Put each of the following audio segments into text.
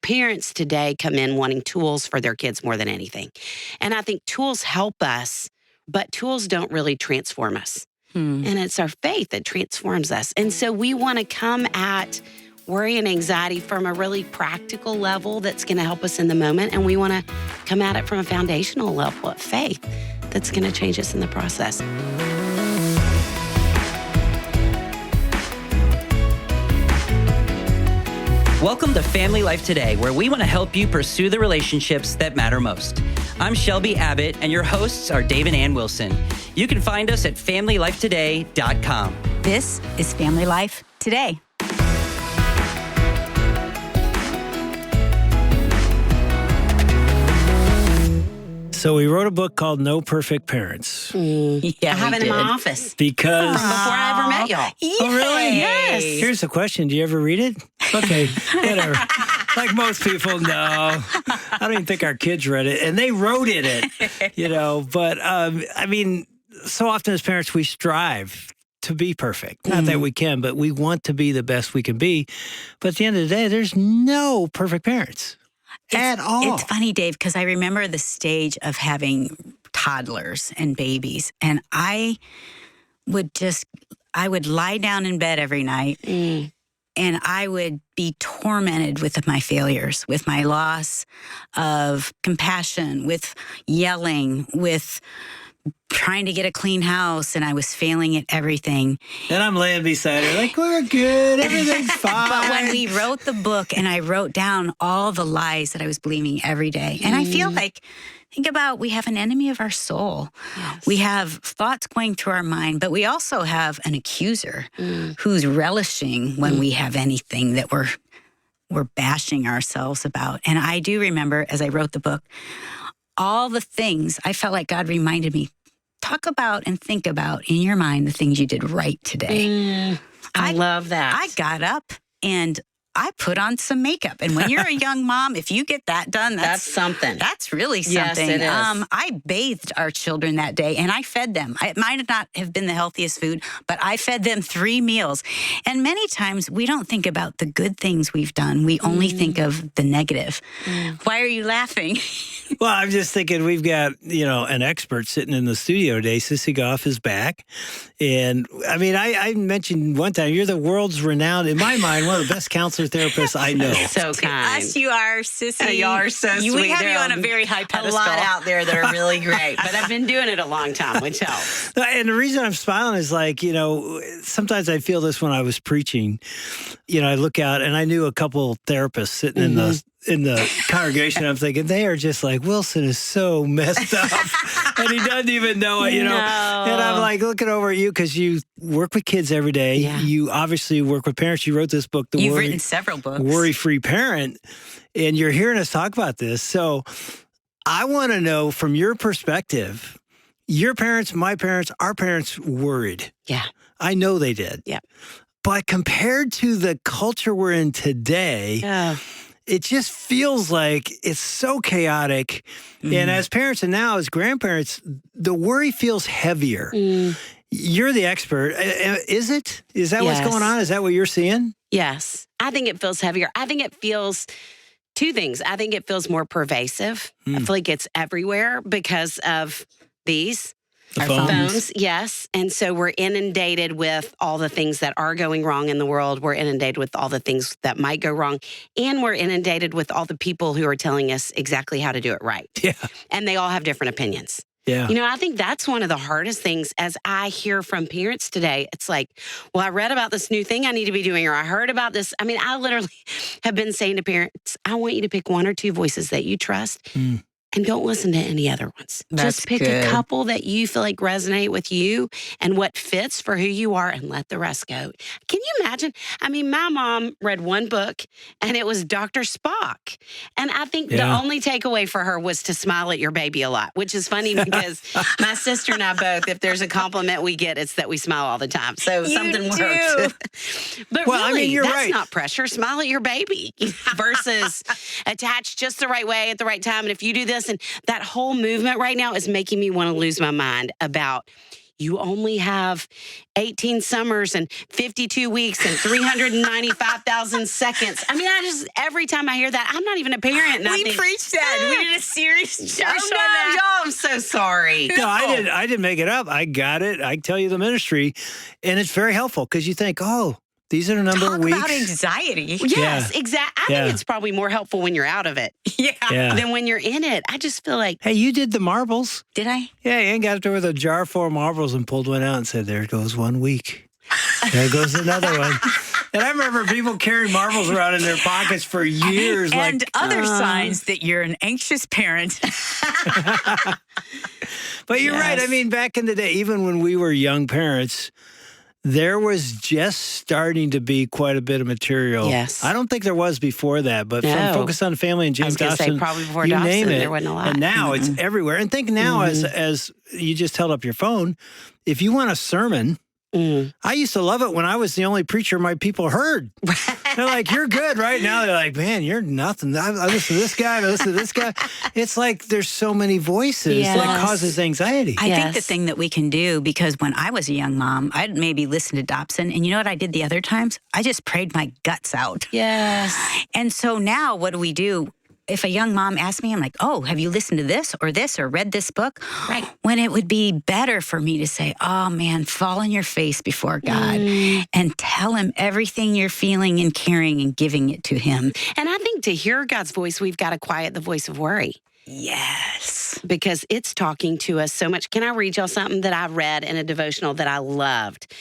parents today come in wanting tools for their kids more than anything. And I think tools help us, but tools don't really transform us. And it's our faith that transforms us. And so we want to come at worry and anxiety from a really practical level that's going to help us in the moment. And we want to come at it from a foundational level of faith that's going to change us in the process. Welcome to Family Life Today, where we want to help you pursue the relationships that matter most. I'm Shelby Abbott, and your hosts are Dave and Ann Wilson. You can find us at FamilyLifeToday.com. This is Family Life Today. So we wrote a book called No Perfect Parents. Yeah, I have it in my office. Because... From before I ever met y'all. Oh, really? Yes. Here's the question. Do you ever read it? Okay, whatever. Like most people, no. I don't even think our kids read it. And they wrote in it, you know. But, I mean, so often as parents, we strive to be perfect. Not that we can, but we want to be the best we can be. But at the end of the day, there's no perfect parents. At all. It's funny, Dave, because I remember the stage of having toddlers and babies, and I would lie down in bed every night, and I would be tormented with my failures, with my loss of compassion, with yelling, with trying to get a clean house, and I was failing at everything. And I'm laying beside her like, we're good, everything's fine. But when we wrote the book and I wrote down all the lies that I was believing every day, and I feel like, think about, we have an enemy of our soul. Yes. We have thoughts going through our mind, but we also have an accuser who's relishing when we have anything that we're bashing ourselves about. And I do remember, as I wrote the book, all the things I felt like God reminded me, talk about and think about in your mind the things you did right today. I love that. I got up and I put on some makeup. And when you're a young mom, if you get that done, That's something. That's really Yes, something. it is. I bathed our children that day and I fed them. It might not have been the healthiest food, but I fed them 3 meals. And many times we don't think about the good things we've done. We only think of the negative. Why are you laughing? Well, I'm just thinking we've got, an expert sitting in the studio today. Sissy Goff is back. And I mean, I mentioned one time, you're the world's renowned, in my mind, one of the best counselor therapists I know. So kind. Us, you are, Sissy. You are so sweet. We have you There on are a very high pedestal. A lot out there that are really great. But I've been doing it a long time, which helps. And the reason I'm smiling is like, sometimes I feel this when I was preaching. I look out and I knew a couple therapists sitting in the congregation. I'm thinking, they are just like, Wilson is so messed up and he doesn't even know it, No. And I'm like looking over at you because you work with kids every day. Yeah. You obviously work with parents. You wrote this book, You've written several books. Worry-Free Parent, and you're hearing us talk about this. So I want to know from your perspective, your parents, my parents, our parents worried. Yeah. I know they did. Yeah. But compared to the culture we're in today, it just feels like it's so chaotic. And as parents and now as grandparents, the worry feels heavier. You're the expert. Is it? Is that what's going on? Is that what you're seeing? Yes. I think it feels heavier. I think it feels 2 things. I think it feels more pervasive. I feel like it's everywhere because of these. The Our phones, yes. And so we're inundated with all the things that are going wrong in the world. We're inundated with all the things that might go wrong. And we're inundated with all the people who are telling us exactly how to do it right. Yeah. And they all have different opinions. Yeah. I think that's one of the hardest things as I hear from parents today. It's like, well, I read about this new thing I need to be doing, or I heard about this. I mean, I literally have been saying to parents, I want you to pick 1 or 2 voices that you trust. And don't listen to any other ones. That's Just pick good. a couple that you feel like resonate with you and what fits for who you are and let the rest go. Can you imagine? I mean, my mom read 1 book and it was Dr. Spock. And I think the only takeaway for her was to smile at your baby a lot, which is funny because my sister and I both, if there's a compliment we get, it's that we smile all the time. So something works. But Well, I really, mean, you're that's right. not pressure. Smile at your baby versus attach just the right way at the right time. And if you do this, and that whole movement right now is making me want to lose my mind about You only have 18 summers and 52 weeks and 395,000 seconds. I mean, every time I hear that, I'm not even a parent. And We preached that. We did a series church on that. Y'all, I'm so sorry. No, I didn't make it up. I got it. I tell you the ministry, and it's very helpful because you think, oh, these are the number of weeks. Talk about anxiety. Yes, exactly. I think it's probably more helpful when you're out of it than when you're in it. I just feel like... Hey, you did the marbles. Did I? Yeah, Ann got up there with a jar full of marbles and pulled one out and said, there goes 1 week. There goes another one. And I remember people carrying marbles around in their pockets for years. And other signs that you're an anxious parent. But you're right. I mean, back in the day, even when we were young parents, there was just starting to be quite a bit of material. Yes. I don't think there was before that, but from Focus on the Family and James Dobson, probably before you Dobson, name it. there wasn't a lot. And now it's everywhere. And think now, as you just held up your phone, if you want a sermon, I used to love it when I was the only preacher my people heard. They're like, you're good right now. They're like, man, you're nothing. I listen to this guy, I listen to this guy. It's like there's so many voices that causes anxiety. I think the thing that we can do, because when I was a young mom, I'd maybe listen to Dobson. And you know what I did the other times? I just prayed my guts out. Yes. And so now what do? If a young mom asks me, I'm like, oh, have you listened to this or read this book? Right. When it would be better for me to say, oh, man, fall on your face before God and tell him everything you're feeling and caring and giving it to him. And I think to hear God's voice, we've got to quiet the voice of worry. Yes. Because it's talking to us so much. Can I read y'all something that I read in a devotional that I loved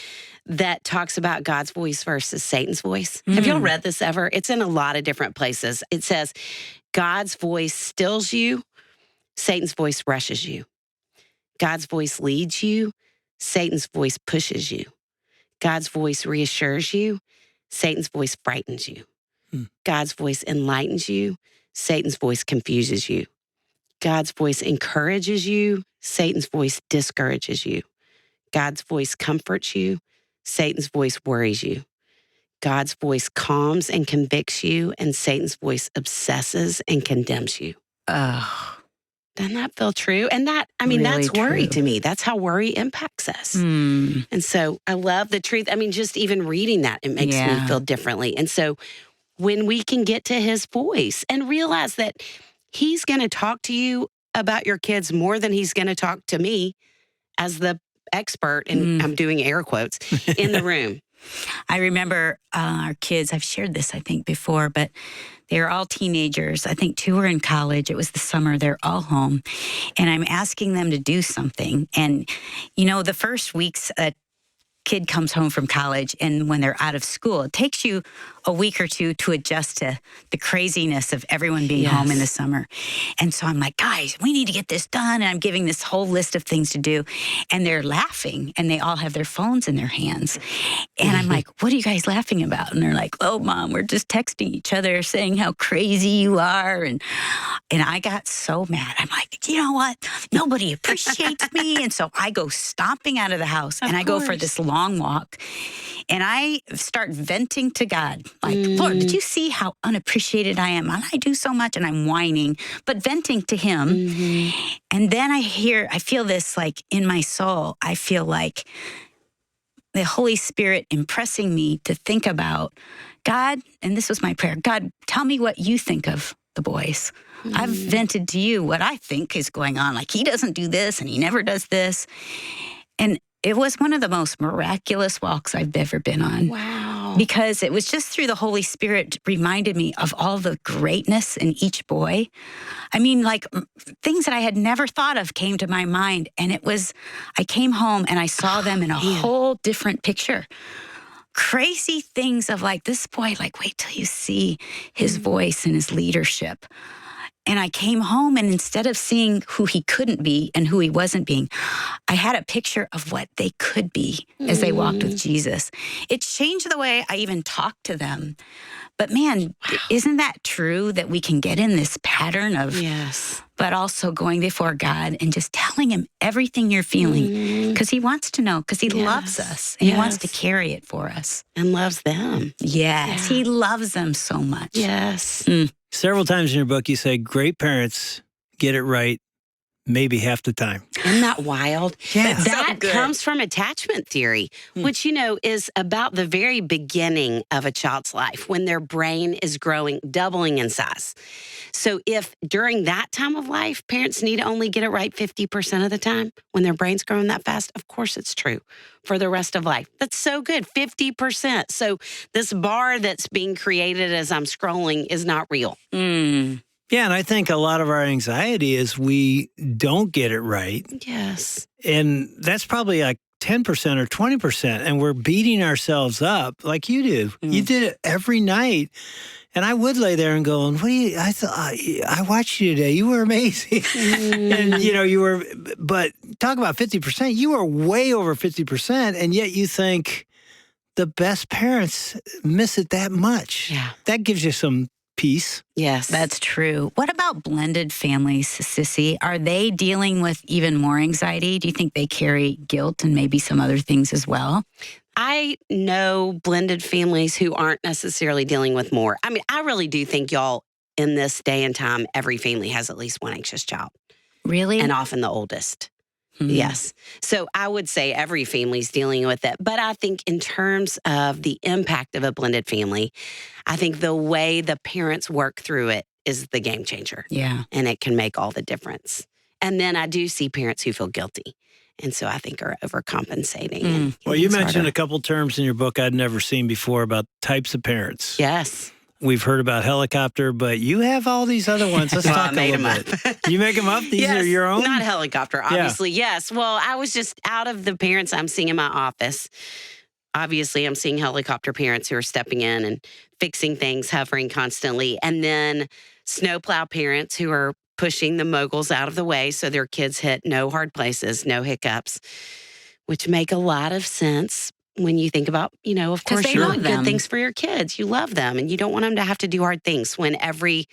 that talks about God's voice versus Satan's voice? Have y'all read this ever? It's in a lot of different places. It says, God's voice stills you, Satan's voice rushes you. God's voice leads you, Satan's voice pushes you. God's voice reassures you, Satan's voice frightens you. God's voice enlightens you, Satan's voice confuses you. God's voice encourages you, Satan's voice discourages you. God's voice comforts you, Satan's voice worries you. God's voice calms and convicts you, and Satan's voice obsesses and condemns you. Oh. Doesn't that feel true? And that's worry to me. That's how worry impacts us. And so I love the truth. I mean, just even reading that, it makes me feel differently. And so when we can get to his voice and realize that he's going to talk to you about your kids more than he's going to talk to me as the expert, and I'm doing air quotes, in the room. I remember our kids, I've shared this, I think, before, but they were all teenagers. I think 2 were in college. It was the summer. They're all home. And I'm asking them to do something. And, you know, the first weeks a kid comes home from college and when they're out of school, it takes you a week or two to adjust to the craziness of everyone being home in the summer. And so I'm like, guys, we need to get this done. And I'm giving this whole list of things to do. And they're laughing and they all have their phones in their hands. And I'm like, what are you guys laughing about? And they're like, oh, Mom, we're just texting each other saying how crazy you are. And I got so mad. I'm like, you know what? Nobody appreciates me. And so I go stomping out of the house and I go for this long walk. And I start venting to God. Like, Lord, did you see how unappreciated I am? And I do so much and I'm whining, but venting to him. And then I feel this like in my soul. I feel like the Holy Spirit impressing me to think about God. And this was my prayer. God, tell me what you think of the boys. I've vented to you what I think is going on. Like he doesn't do this and he never does this. And it was one of the most miraculous walks I've ever been on. Wow. Because it was just through the Holy Spirit reminded me of all the greatness in each boy. I mean, like things that I had never thought of came to my mind. And I came home and I saw them in a whole different picture. Crazy things of like this boy, like wait till you see his voice and his leadership. And I came home and instead of seeing who he couldn't be and who he wasn't being, I had a picture of what they could be as they walked with Jesus. It changed the way I even talked to them. But man, isn't that true that we can get in this pattern of, but also going before God and just telling him everything you're feeling because he wants to know, because he loves us and he wants to carry it for us. And loves them. Yes, he loves them so much. Yes. Several times in your book, you say great parents get it right maybe half the time. Isn't that wild? Yeah. But that So good. comes from attachment theory, which, is about the very beginning of a child's life when their brain is growing, doubling in size. So if during that time of life, parents need to only get it right 50% of the time when their brain's growing that fast, of course it's true for the rest of life. That's so good, 50%. So this bar that's being created as I'm scrolling is not real. Yeah, and I think a lot of our anxiety is we don't get it right. Yes. And that's probably like 10% or 20%. And we're beating ourselves up like you do. You did it every night. And I would lay there and go, I watched you today. You were amazing. And, you were, but talk about 50%. You were way over 50%. And yet you think the best parents miss it that much. Yeah. That gives you some peace. Yes. That's true. What about blended families, Sissy? Are they dealing with even more anxiety? Do you think they carry guilt and maybe some other things as well? I know blended families who aren't necessarily dealing with more. I mean, I really do think y'all in this day and time, every family has at least one anxious child. Really? And often the oldest. Yes. So I would say every family's dealing with it. But I think in terms of the impact of a blended family, I think the way the parents work through it is the game changer. Yeah. And it can make all the difference. And then I do see parents who feel guilty. And so I think are overcompensating. And Well, you it's mentioned harder. a couple terms in your book I'd never seen before about types of parents. Yes. We've heard about helicopter, but you have all these other ones. Let's Well, talk I made a little them bit. You make them up? These are your own? Not helicopter, obviously. Yes. Well, I was just out of the parents I'm seeing in my office. Obviously, I'm seeing helicopter parents who are stepping in and fixing things, hovering constantly. And then snowplow parents who are pushing the moguls out of the way so their kids hit no hard places, no hiccups, which make a lot of sense. When you think about, of course, they you love want them. good things for your kids. You love them and you don't want them to have to do hard things when every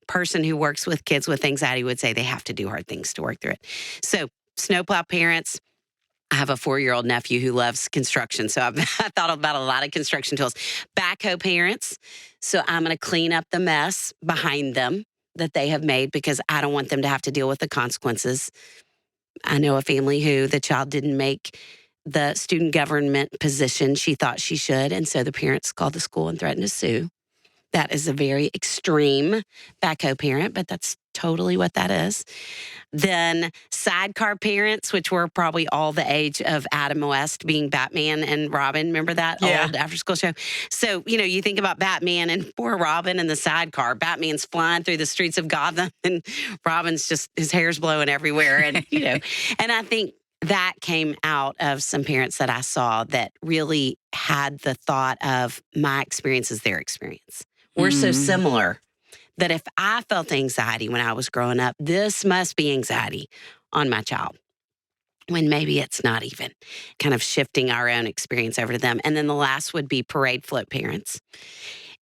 person who works with kids with anxiety would say they have to do hard things to work through it. So snowplow parents, I have a 4-year-old nephew who loves construction. So I thought about a lot of construction tools. Backhoe parents. So I'm going to clean up the mess behind them that they have made because I don't want them to have to deal with the consequences. I know a family who the child didn't make the student government position she thought she should. And so the parents called the school and threatened to sue. That is a very extreme backhoe parent, but that's totally what that is. Then sidecar parents, which were probably all the age of Adam West being Batman and Robin. Remember that old after-school show? So, you think about Batman and poor Robin in the sidecar. Batman's flying through the streets of Gotham and Robin's just, his hair's blowing everywhere. And, and I think that came out of some parents that I saw that really had the thought of my experience is their experience. We're so similar that if I felt anxiety when I was growing up, this must be anxiety on my child. When maybe it's not even, kind of shifting our own experience over to them. And then the last would be parade float parents.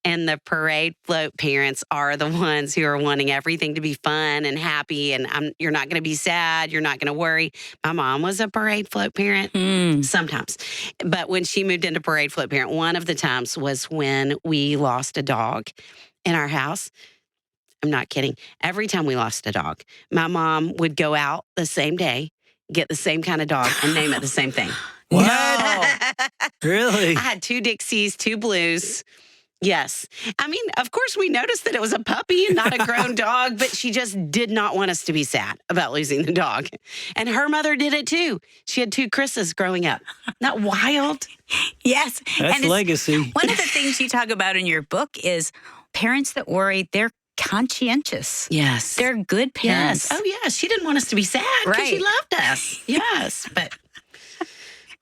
And the parade float parents are the ones who are wanting everything to be fun and happy. And you're not going to be sad. You're not going to worry. My mom was a parade float parent sometimes. But when she moved into parade float parent, one of the times was when we lost a dog in our house. I'm not kidding. Every time we lost a dog, my mom would go out the same day, get the same kind of dog, and name it the same thing. What? No. Really? I had 2 Dixies, 2 Blues. Yes. I mean, of course, we noticed that it was a puppy and not a grown dog, but she just did not want us to be sad about losing the dog. And her mother did it too. She had 2 Chris's growing up. Not wild? Yes. That's And legacy. one of the things you talk about in your book is parents that worry, they're conscientious. Yes. They're good parents. Yes. Oh, yeah. She didn't want us to be sad because she Right. loved us. Yes. But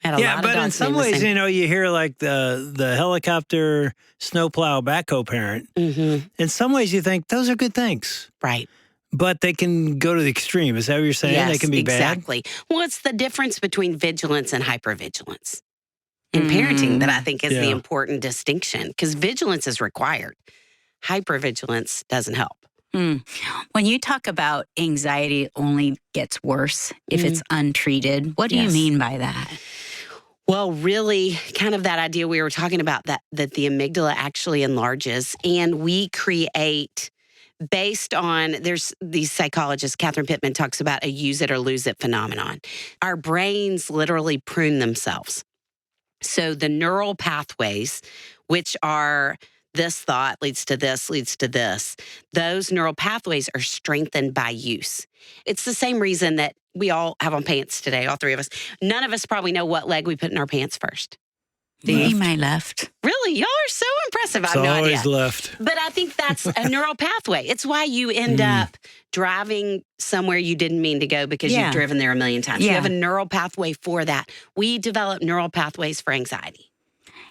had a Yeah, lot of but in dogs some named the ways, same. you hear like the helicopter, snowplow, backhoe parent. Mm-hmm. In some ways, you think those are good things, Right. but they can go to the extreme. Is that what you're saying? Yes, They can be exactly. Well, it's the difference between vigilance and hypervigilance in parenting that I think is the Yeah. important distinction because vigilance is required. Hypervigilance doesn't help. When you talk about anxiety only gets worse if it's untreated, what do you Yes. mean by that? Well, really, kind of that idea we were talking about that the amygdala actually enlarges and we create based on, there's these psychologists, Catherine Pittman talks about a use it or lose it phenomenon. Our brains literally prune themselves. So the neural pathways, which are this thought leads to this, those neural pathways are strengthened by use. It's the same reason that we all have on pants today, all three of us. None of us probably know what leg we put in our pants first. Me, my left. Really? Y'all are so impressive. I It's have no always idea. left. But I think that's a neural pathway. It's why you end up driving somewhere you didn't mean to go because Yeah. you've driven there a million times. You Yeah. have a neural pathway for that. We develop neural pathways for anxiety.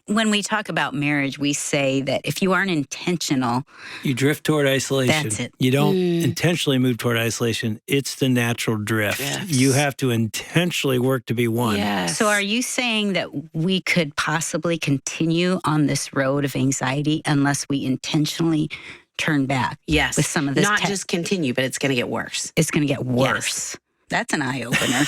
When we talk about marriage, we say that if you aren't intentional, You drift toward isolation. That's it. You don't intentionally move toward isolation. It's the natural drift. Yes. You have to intentionally work to be one. Yes. so are you saying that we could possibly continue on this road of anxiety unless we intentionally turn back? Yes. With some of this Not tech- just continue, but it's going to get worse. It's going to get worse. That's an eye opener.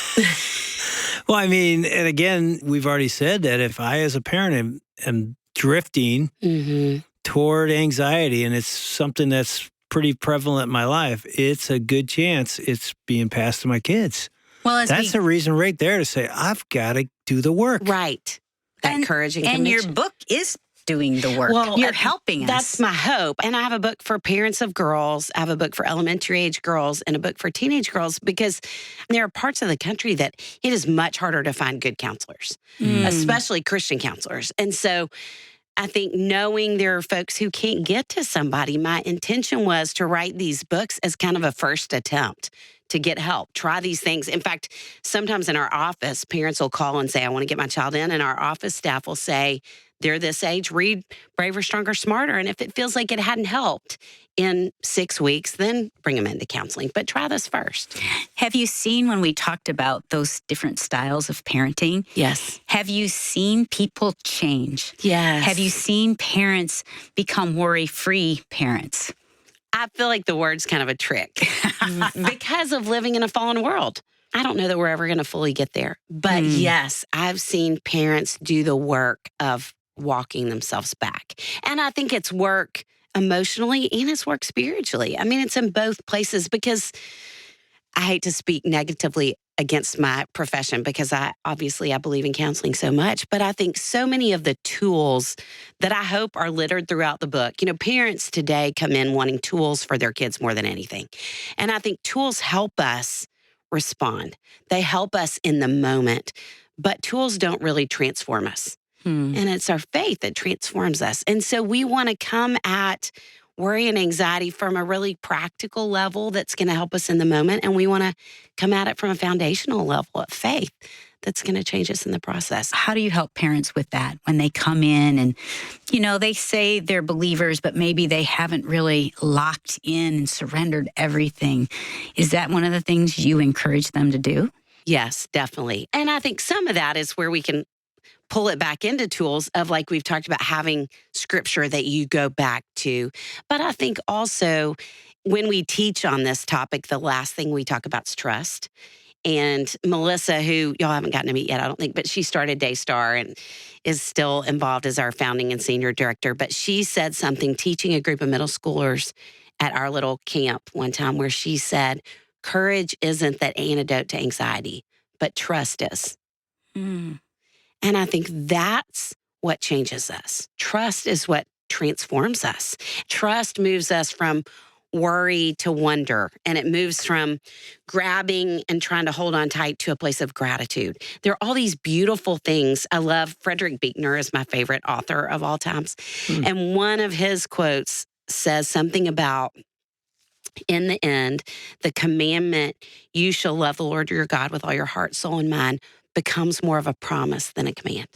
Well, I mean, and again, we've already said that if I, as a parent, am drifting Mm-hmm. toward anxiety, and it's something that's pretty prevalent in my life, it's a good chance it's being passed to my kids. Well, as That's a reason right there to say, I've got to do the work. Right. That courage and and your conviction. book is doing the work. Well, You're helping us. That's my hope. And I have a book for parents of girls. I have a book for elementary age girls and a book for teenage girls because there are parts of the country that it is much harder to find good counselors, especially Christian counselors. And so I think knowing there are folks who can't get to somebody, my intention was to write these books as kind of a first attempt to get help. Try these things. In fact, sometimes in our office, parents will call and say, I want to get my child in. And our office staff will say, they're this age, read Braver, Stronger, Smarter. And if it feels like it hadn't helped in 6 weeks, then bring them into counseling. But try this first. Have you seen when we talked about those different styles of parenting? Yes. Have you seen people change? Yes. Have you seen parents become worry-free parents? I feel like the word's kind of a trick because of living in a fallen world. I don't know that we're ever going to fully get there. But yes, I've seen parents do the work of walking themselves back. And I think it's work emotionally and it's work spiritually. I mean, it's in both places because I hate to speak negatively against my profession because I believe in counseling so much, but I think so many of the tools that I hope are littered throughout the book, parents today come in wanting tools for their kids more than anything. And I think tools help us respond. They help us in the moment, but tools don't really transform us. And it's our faith that transforms us. And so we want to come at worry and anxiety from a really practical level that's going to help us in the moment. And we want to come at it from a foundational level of faith that's going to change us in the process. How do you help parents with that when they come in and, they say they're believers, but maybe they haven't really locked in and surrendered everything? Is that one of the things you encourage them to do? Yes, definitely. And I think some of that is where we can pull it back into tools of, like we've talked about, having scripture that you go back to. But I think also when we teach on this topic, the last thing we talk about is trust. And Melissa, who y'all haven't gotten to meet yet, I don't think, but she started Daystar and is still involved as our founding and senior director. But she said something teaching a group of middle schoolers at our little camp one time where she said, courage isn't that antidote to anxiety, but trust is. And I think that's what changes us. Trust is what transforms us. Trust moves us from worry to wonder, and it moves from grabbing and trying to hold on tight to a place of gratitude. There are all these beautiful things. I love Frederick Buechner is my favorite author of all times. And one of his quotes says something about, in the end, the commandment, you shall love the Lord your God with all your heart, soul, and mind, becomes more of a promise than a command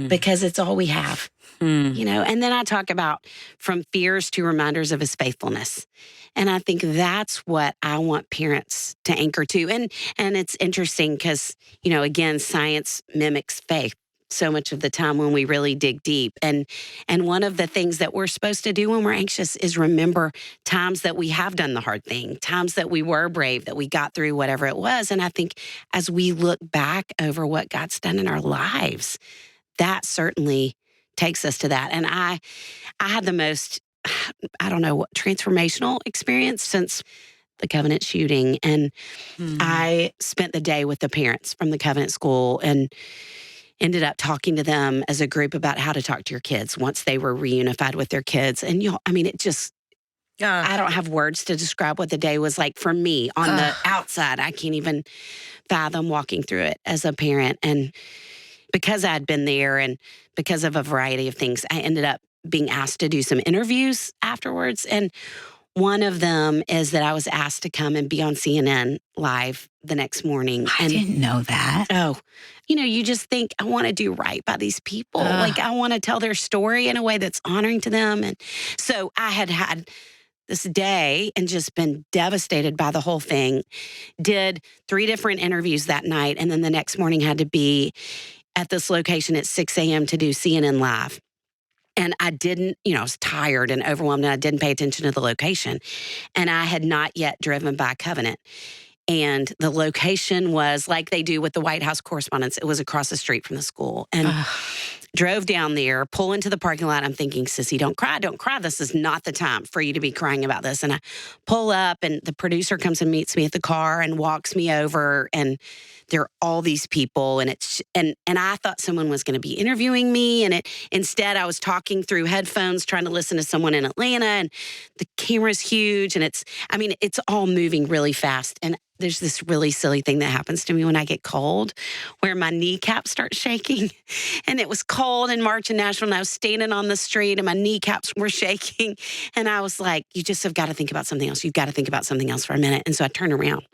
because it's all we have, And then I talk about from fears to reminders of his faithfulness. And I think that's what I want parents to anchor to. And it's interesting because, again, science mimics faith so much of the time when we really dig deep. And one of the things that we're supposed to do when we're anxious is remember times that we have done the hard thing, times that we were brave, that we got through whatever it was. And I think as we look back over what God's done in our lives, that certainly takes us to that. And I had the most I don't know, what transformational experience since the Covenant shooting. And I spent the day with the parents from the Covenant school and ended up talking to them as a group about how to talk to your kids once they were reunified with their kids. And it just, I don't have words to describe what the day was like for me on the outside. I can't even fathom walking through it as a parent. And because I'd been there and because of a variety of things, I ended up being asked to do some interviews afterwards. And one of them is that I was asked to come and be on CNN live the next morning. I didn't know that. Oh, you just think, I want to do right by these people. Like, I want to tell their story in a way that's honoring to them. And so I had this day and just been devastated by the whole thing. Did 3 different interviews that night. And then the next morning had to be at this location at 6 a.m. to do CNN live. And I didn't, I was tired and overwhelmed and I didn't pay attention to the location. And I had not yet driven by Covenant. And the location was like they do with the White House Correspondents. It was across the street from the school. And drove down there, pull into the parking lot. I'm thinking, Sissy, don't cry. This is not the time for you to be crying about this. And I pull up and the producer comes and meets me at the car and walks me over. And there are all these people. And and I thought someone was going to be interviewing me. And instead I was talking through headphones, trying to listen to someone in Atlanta. And the camera's huge. And it's all moving really fast. And there's this really silly thing that happens to me when I get cold, where my kneecaps start shaking. And it was cold in March in Nashville, and I was standing on the street, and my kneecaps were shaking. And I was like, you just have got to think about something else. You've got to think about something else for a minute. And so I turned around,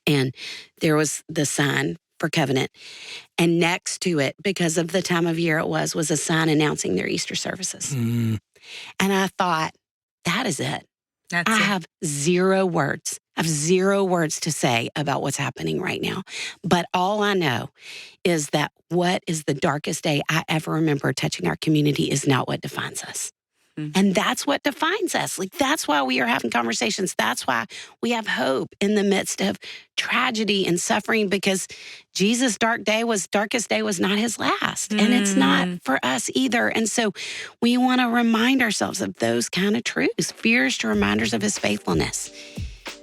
and there was the sign for Covenant. And next to it, because of the time of year it was a sign announcing their Easter services. And I thought, that is it. I have 0 words. I have 0 words to say about what's happening right now. But all I know is that what is the darkest day I ever remember touching our community is not what defines us. And that's what defines us. Like, that's why we are having conversations. That's why we have hope in the midst of tragedy and suffering, because Jesus' darkest day was not his last. And it's not for us either. And so we want to remind ourselves of those kind of truths, fears to reminders of his faithfulness.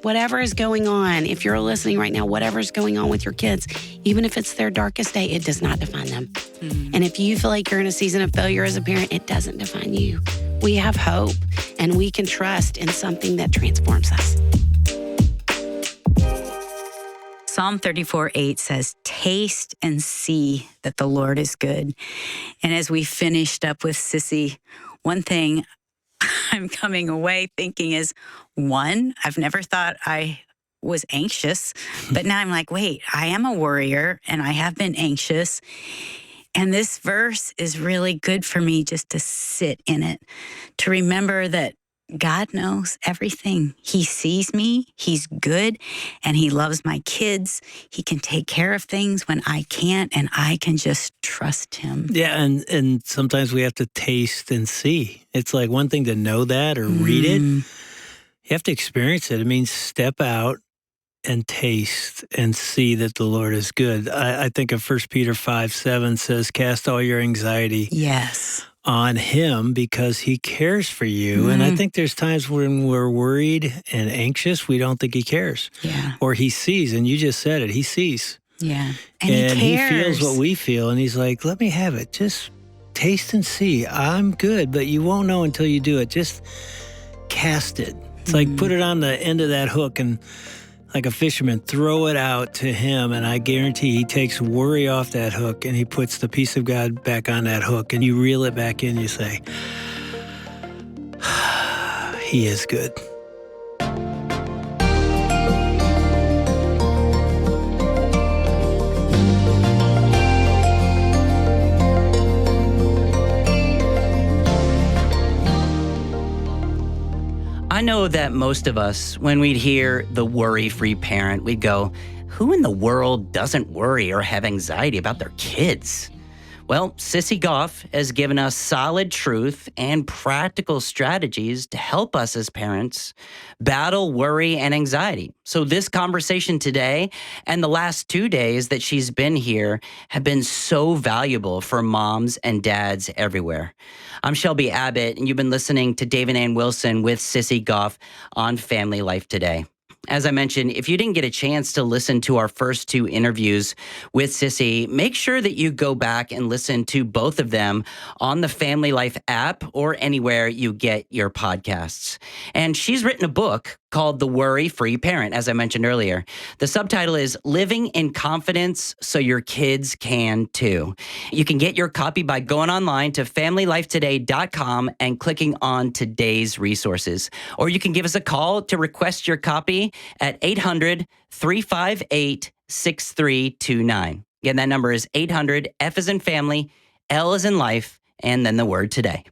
Whatever is going on, if you're listening right now, whatever is going on with your kids, even if it's their darkest day, it does not define them. And if you feel like you're in a season of failure as a parent, it doesn't define you. We have hope, and we can trust in something that transforms us. Psalm 34:8 says, taste and see that the Lord is good. And as we finished up with Sissy, one thing I'm coming away thinking is, one, I've never thought I was anxious, but now I'm like, wait, I am a worrier and I have been anxious. And this verse is really good for me just to sit in it, to remember that God knows everything. He sees me, he's good, and he loves my kids. He can take care of things when I can't, and I can just trust him. Yeah, and sometimes we have to taste and see. It's like one thing to know that or read it. You have to experience it. It means step out and taste and see that the Lord is good. I think of 1 Peter 5:7 says, cast all your anxiety on him because he cares for you. And I think there's times when we're worried and anxious, we don't think he cares. Yeah. Or he sees, and you just said it, he sees. Yeah. And he cares. He feels what we feel, and he's like, let me have it. Just taste and see. I'm good, but you won't know until you do it. Just cast it. It's like put it on the end of that hook and like a fisherman, throw it out to him, and I guarantee he takes worry off that hook and he puts the peace of God back on that hook, and you reel it back in, you say, he is good. I know that most of us, when we'd hear the worry-free parent, we'd go, who in the world doesn't worry or have anxiety about their kids? Well, Sissy Goff has given us solid truth and practical strategies to help us as parents battle worry and anxiety. So this conversation today and the last 2 days that she's been here have been so valuable for moms and dads everywhere. I'm Shelby Abbott, and you've been listening to Dave and Ann Wilson with Sissy Goff on Family Life Today. As I mentioned, if you didn't get a chance to listen to our first 2 interviews with Sissy, make sure that you go back and listen to both of them on the Family Life app or anywhere you get your podcasts. And she's written a book called The Worry-Free Parent, as I mentioned earlier. The subtitle is Living in Confidence So Your Kids Can Too. You can get your copy by going online to FamilyLifeToday.com and clicking on today's resources. Or you can give us a call to request your copy at 800-358-6329. Again, that number is 800, F as in family, L as in life, and then the word today.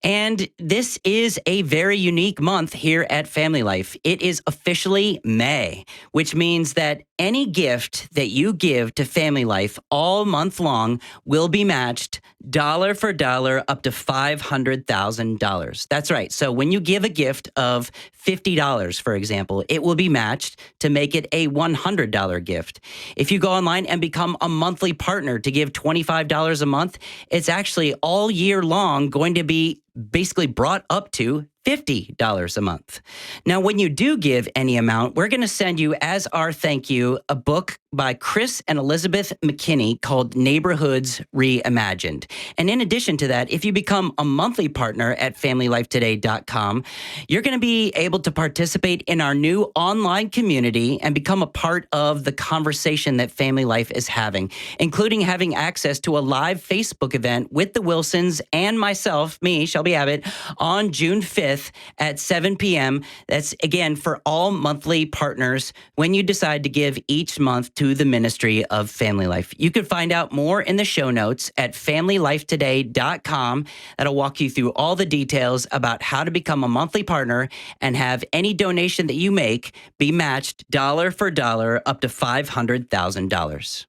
And this is a very unique month here at Family Life. It is officially May, which means that any gift that you give to Family Life all month long will be matched dollar for dollar up to $500,000. That's right. So when you give a gift of $50, for example, it will be matched to make it a $100 gift. If you go online and become a monthly partner to give $25 a month, it's actually all year long going to be basically brought up to $50 a month. Now, when you do give any amount, we're going to send you, as our thank you, a book by Chris and Elizabeth McKinney called Neighborhoods Reimagined. And in addition to that, if you become a monthly partner at FamilyLifeToday.com, you're going to be able to participate in our new online community and become a part of the conversation that Family Life is having, including having access to a live Facebook event with the Wilsons and myself, me, Shelby Abbott, on June 5th at 7 p.m. That's, again, for all monthly partners when you decide to give each month to the ministry of Family Life. You can find out more in the show notes at FamilyLifeToday.com. That'll walk you through all the details about how to become a monthly partner and have any donation that you make be matched dollar for dollar up to $500,000.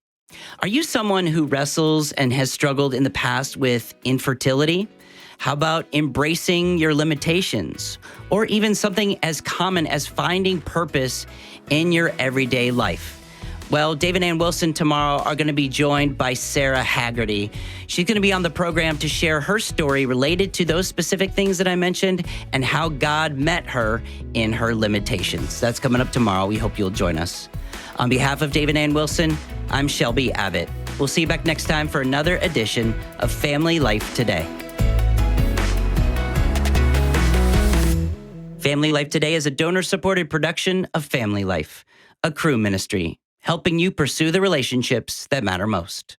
Are you someone who wrestles and has struggled in the past with infertility? How about embracing your limitations? Or even something as common as finding purpose in your everyday life? Well, Dave and Ann Wilson tomorrow are going to be joined by Sarah Haggerty. She's going to be on the program to share her story related to those specific things that I mentioned and how God met her in her limitations. That's coming up tomorrow. We hope you'll join us. On behalf of Dave and Ann Wilson, I'm Shelby Abbott. We'll see you back next time for another edition of Family Life Today. Family Life Today is a donor-supported production of Family Life, a crew ministry, helping you pursue the relationships that matter most.